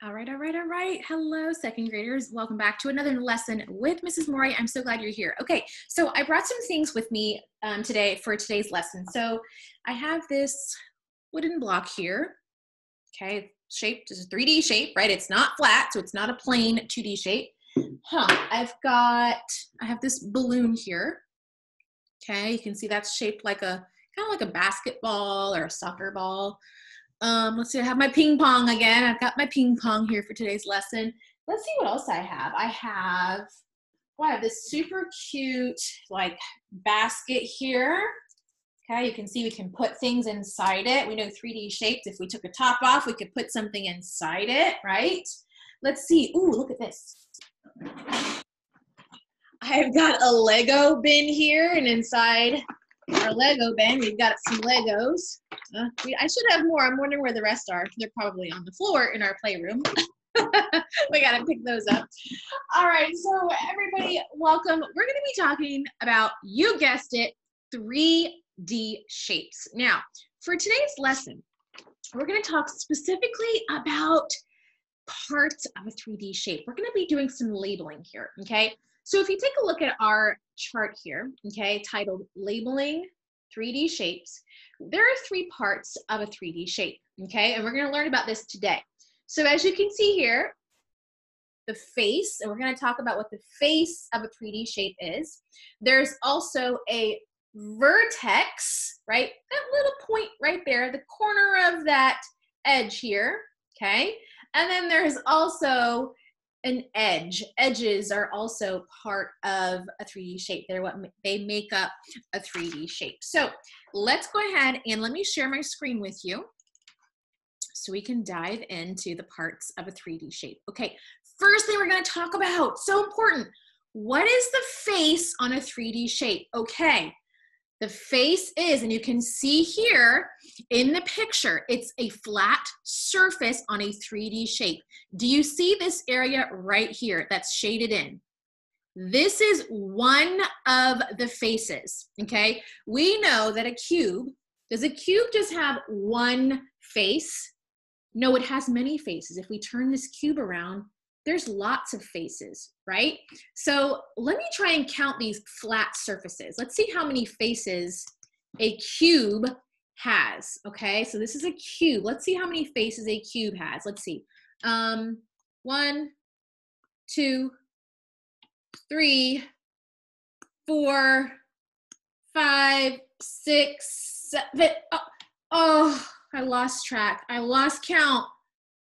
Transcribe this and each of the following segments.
All right, all right, all right. Hello, second graders. Welcome back to another lesson with Mrs. Mori. I'm so glad you're here. Okay, so I brought some things with me today for today's lesson. So I have this wooden block here. Okay, shaped as a 3D shape, right? It's not flat, so it's not a plain 2D shape. I have this balloon here. Okay, you can see that's shaped like kind of like a basketball or a soccer ball. Let's see, I have my ping pong again. I've got my ping pong here for today's lesson. Let's see what else I have. I have this super cute like basket here. Okay, you can see we can put things inside it. We know 3D shapes. If we took a top off, we could put something inside it, right? Let's see. Ooh, look at this. I've got a Lego bin here, and inside our Lego bin, we've got some Legos. I should have more. I'm wondering where the rest are. They're probably on the floor in our playroom. We got to pick those up. All right, so everybody, welcome. We're going to be talking about, you guessed it, 3D shapes. Now, for today's lesson, we're going to talk specifically about parts of a 3D shape. We're going to be doing some labeling here, okay? So if you take a look at our chart here, okay, titled Labeling 3D Shapes, there are 3 parts of a 3D shape, okay? And we're going to learn about this today. So as you can see here, the face, and we're going to talk about what the face of a 3D shape is. There's also a vertex, right? That little point right there, the corner of that edge here, okay? And then there's also an edge. Edges are also part of a 3D shape. They make up a 3D shape. So let's go ahead and let me share my screen with you so we can dive into the parts of a 3D shape. Okay, first thing we're going to talk about, so important. What is the face on a 3D shape? Okay, the face is, and you can see here in the picture, it's a flat surface on a 3D shape. Do you see this area right here that's shaded in? This is one of the faces, okay? We know that a cube, does a cube just have one face? No, it has many faces. If we turn this cube around, there's lots of faces, right? So let me try and count these flat surfaces. Let's see how many faces a cube has, okay? So this is a cube. Let's see how many faces a cube has. Let's see. 1, 2, 3, 4, 5, 6, 7. Oh, I lost track. I lost count.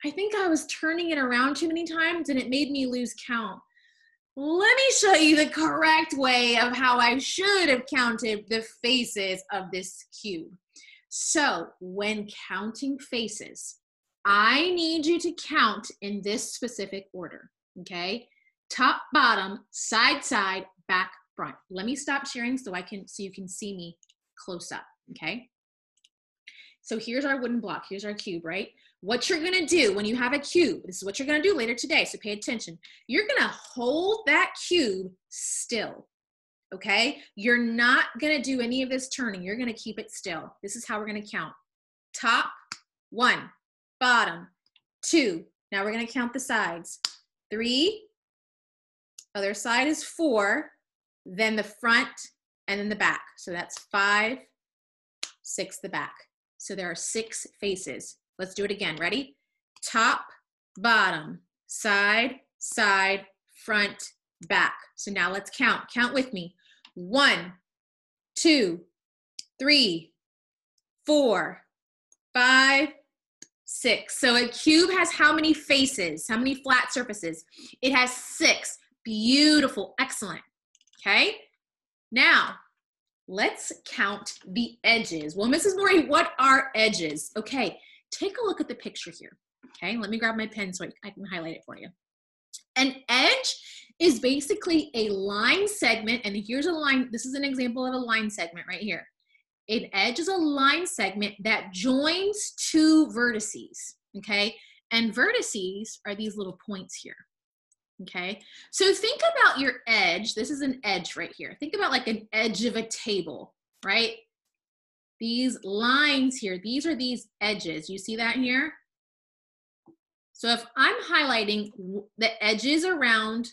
I think I was turning it around too many times and it made me lose count. Let me show you the correct way of how I should have counted the faces of this cube. So when counting faces, I need you to count in this specific order, okay? Top, bottom, side, side, back, front. Let me stop sharing so you can see me close up, okay? So here's our wooden block. Here's our cube, right? What you're gonna do when you have a cube, this is what you're gonna do later today, so pay attention. You're gonna hold that cube still, okay? You're not gonna do any of this turning. You're gonna keep it still. This is how we're gonna count. Top, 1, bottom, 2. Now we're gonna count the sides. 3, other side is 4, then the front, and then the back. So that's 5, 6, the back. So there are 6 faces. Let's do it again. Ready? Top, bottom, side, side, front, back. So now let's count. Count with me. 1, 2, 3, 4, 5, 6. So a cube has how many faces? How many flat surfaces? It has 6. Beautiful. Excellent. Okay. Now, let's count the edges. Well, Mrs. Mori, what are edges? Okay. Take a look at the picture here, okay? Let me grab my pen so I can highlight it for you. An edge is basically a line segment, and here's a line. This is an example of a line segment right here. An edge is a line segment that joins 2 vertices, okay? And vertices are these little points here, okay? So think about your edge. This is an edge right here. Think about like an edge of a table, right? These lines here, these are these edges. You see that here? So if I'm highlighting the edges around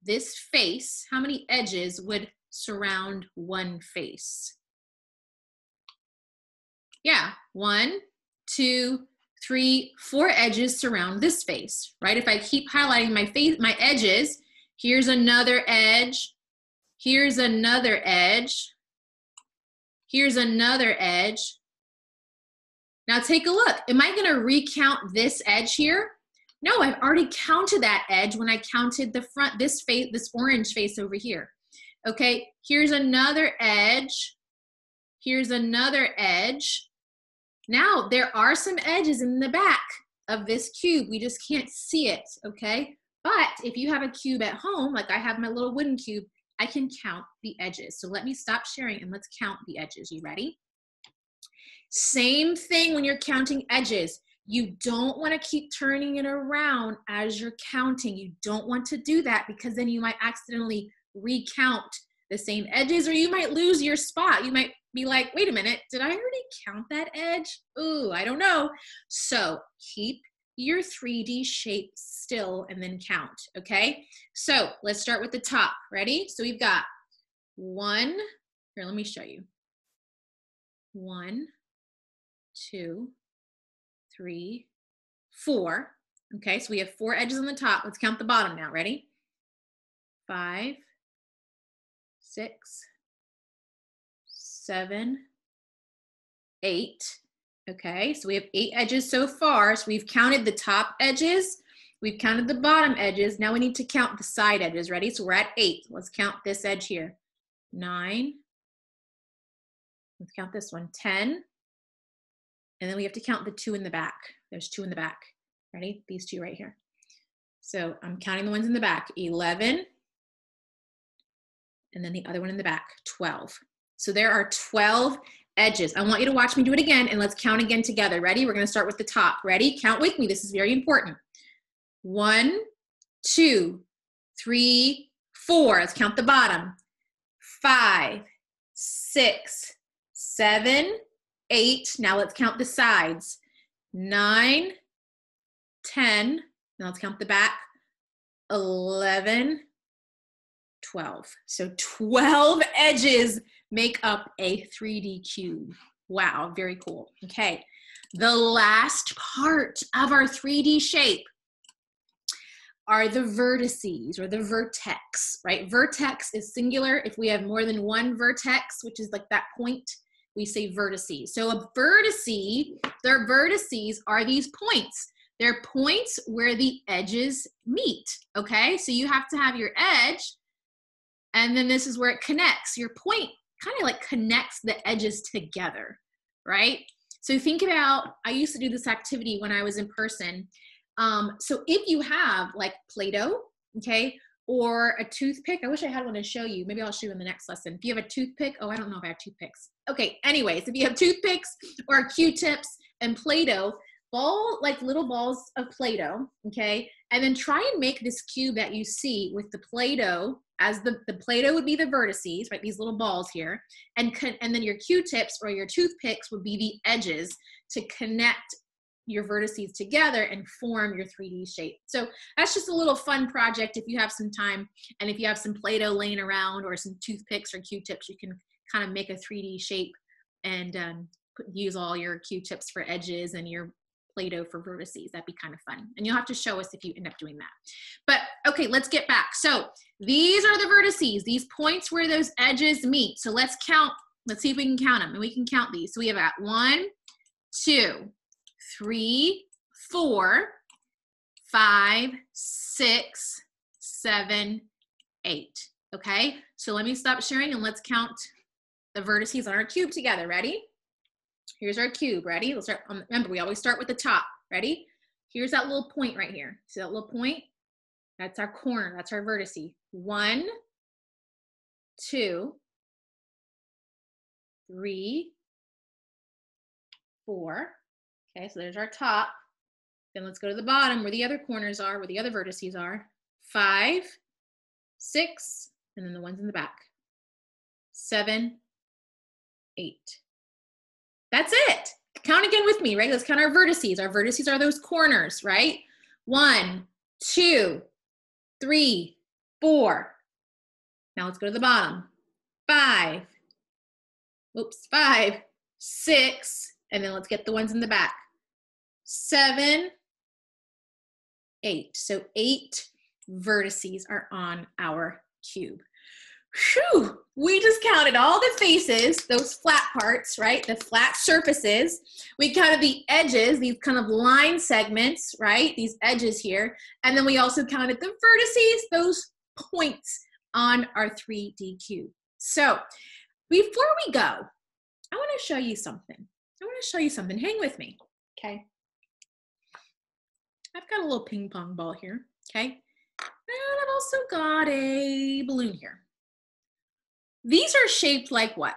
this face, how many edges would surround one face? Yeah, 1, 2, 3, 4 edges surround this face, right? If I keep highlighting my edges, here's another edge, here's another edge, here's another edge. Now take a look. Am I gonna recount this edge here? No, I've already counted that edge when I counted the front, this face, this orange face over here. Okay, here's another edge. Here's another edge. Now, there are some edges in the back of this cube. We just can't see it, okay? But if you have a cube at home, like I have my little wooden cube, I can count the edges. So let me stop sharing and let's count the edges. You ready? Same thing when you're counting edges. You don't want to keep turning it around as you're counting. You don't want to do that because then you might accidentally recount the same edges or you might lose your spot. You might be like, wait a minute, did I already count that edge? Ooh, I don't know. So keep your 3D shape still and then count, okay? So let's start with the top. Ready? So we've got 1, here, let me show you. 1, 2, 3, 4. Okay, so we have 4 edges on the top. Let's count the bottom now. Ready? 5, 6, 7, 8. Okay, so we have 8 edges so far. So we've counted the top edges. We've counted the bottom edges. Now we need to count the side edges. Ready? So we're at 8. Let's count this edge here. 9. Let's count this one. 10. And then we have to count the 2 in the back. There's 2 in the back. Ready? These 2 right here. So I'm counting the ones in the back. 11. And then the other one in the back. 12. So there are 12 edges. I want you to watch me do it again and let's count again together. Ready? We're going to start with the top. Ready? Count with me. This is very important. 1, 2, 3, 4. Let's count the bottom. 5, 6, 7, 8. Now let's count the sides. 9, 10. Now let's count the back. 11, 12. So 12 edges make up a 3D cube. Wow, very cool. Okay, the last part of our 3D shape are the vertices or the vertex, right? Vertex is singular. If we have more than one vertex, which is like that point, we say vertices. So a vertice, their vertices are these points. They're points where the edges meet, okay? So you have to have your edge, and then this is where it connects. Your point kind of like connects the edges together, right? So think about, I used to do this activity when I was in person. So if you have like Play-Doh, okay, or a toothpick, I wish I had one to show you. Maybe I'll show you in the next lesson. If you have a toothpick, oh, I don't know if I have toothpicks. Okay, anyways, if you have toothpicks or Q-tips and Play-Doh, like little balls of Play-Doh, okay, and then try and make this cube that you see with the Play-Doh, as the Play-Doh would be the vertices, right, these little balls here, and then your Q-tips or your toothpicks would be the edges to connect your vertices together and form your 3D shape. So that's just a little fun project if you have some time, and if you have some Play-Doh laying around or some toothpicks or Q-tips, you can kind of make a 3D shape and use all your Q-tips for edges and your Play-Doh for vertices. That'd be kind of fun. And you'll have to show us if you end up doing that. But okay, let's get back. So these are the vertices, these points where those edges meet. So let's count, let's see if we can count them, and we can count these. So we have at 1, 2, 3, 4, 5, 6, 7, 8. Okay, so let me stop sharing and let's count the vertices on our cube together. Ready? Here's our cube. Ready? We'll start. Remember, we always start with the top. Ready? Here's that little point right here. See that little point? That's our corner. That's our vertice. 1, 2, 3, 4. Okay, so there's our top. Then let's go to the bottom where the other corners are, where the other vertices are. 5, 6, and then the ones in the back. 7, 8. That's it. Count again with me, right? Let's count our vertices. Our vertices are those corners, right? 1, 2, 3, 4. Now let's go to the bottom. 5, 5, 6, and then let's get the ones in the back. 7, 8. So 8 vertices are on our cube. Whew, we just counted all the faces, those flat parts, right? The flat surfaces. We counted the edges, these kind of line segments, right? These edges here. And then we also counted the vertices, those points on our 3D cube. So before we go, I want to show you something. Hang with me, okay? I've got a little ping pong ball here, okay? And I've also got a balloon here. These are shaped like what?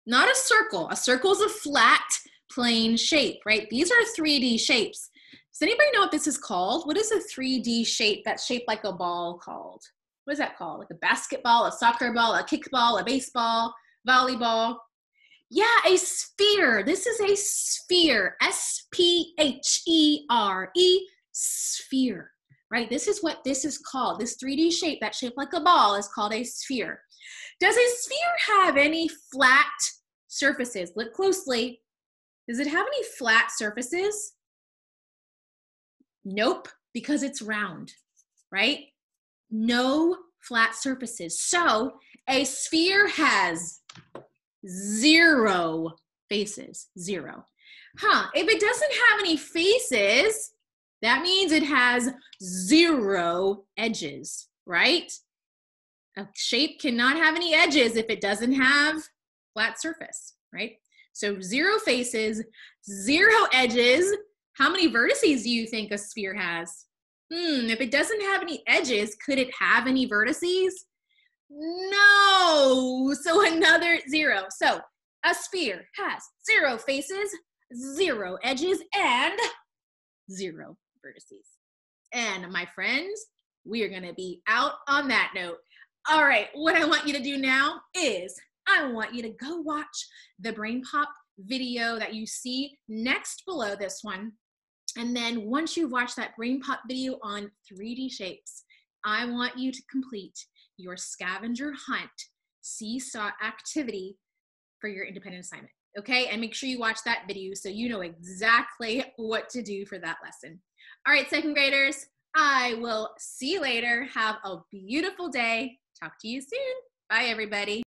Not a circle. A circle is a flat, plane shape, right? These are 3D shapes. Does anybody know what this is called? What is a 3D shape that's shaped like a ball called? What is that called? Like a basketball, a soccer ball, a kickball, a baseball, volleyball? Yeah, a sphere. This is a sphere. S-P-H-E-R-E, sphere, right? This is what this is called. This 3D shape that's shaped like a ball is called a sphere. Does a sphere have any flat surfaces? Look closely. Does it have any flat surfaces? Nope, because it's round, right? No flat surfaces. So a sphere has 0 faces, 0. If it doesn't have any faces, that means it has 0 edges, right? A shape cannot have any edges if it doesn't have flat surface, right? So 0 faces, 0 edges. How many vertices do you think a sphere has? If it doesn't have any edges, could it have any vertices? No, so another 0. So a sphere has 0 faces, 0 edges, and 0 vertices. And my friends, we are gonna be out on that note. All right, what I want you to do now is I want you to go watch the Brain Pop video that you see next below this one. And then once you've watched that Brain Pop video on 3D shapes, I want you to complete your scavenger hunt seesaw activity for your independent assignment, okay? And make sure you watch that video so you know exactly what to do for that lesson. All right, second graders, I will see you later. Have a beautiful day. Talk to you soon. Bye, everybody.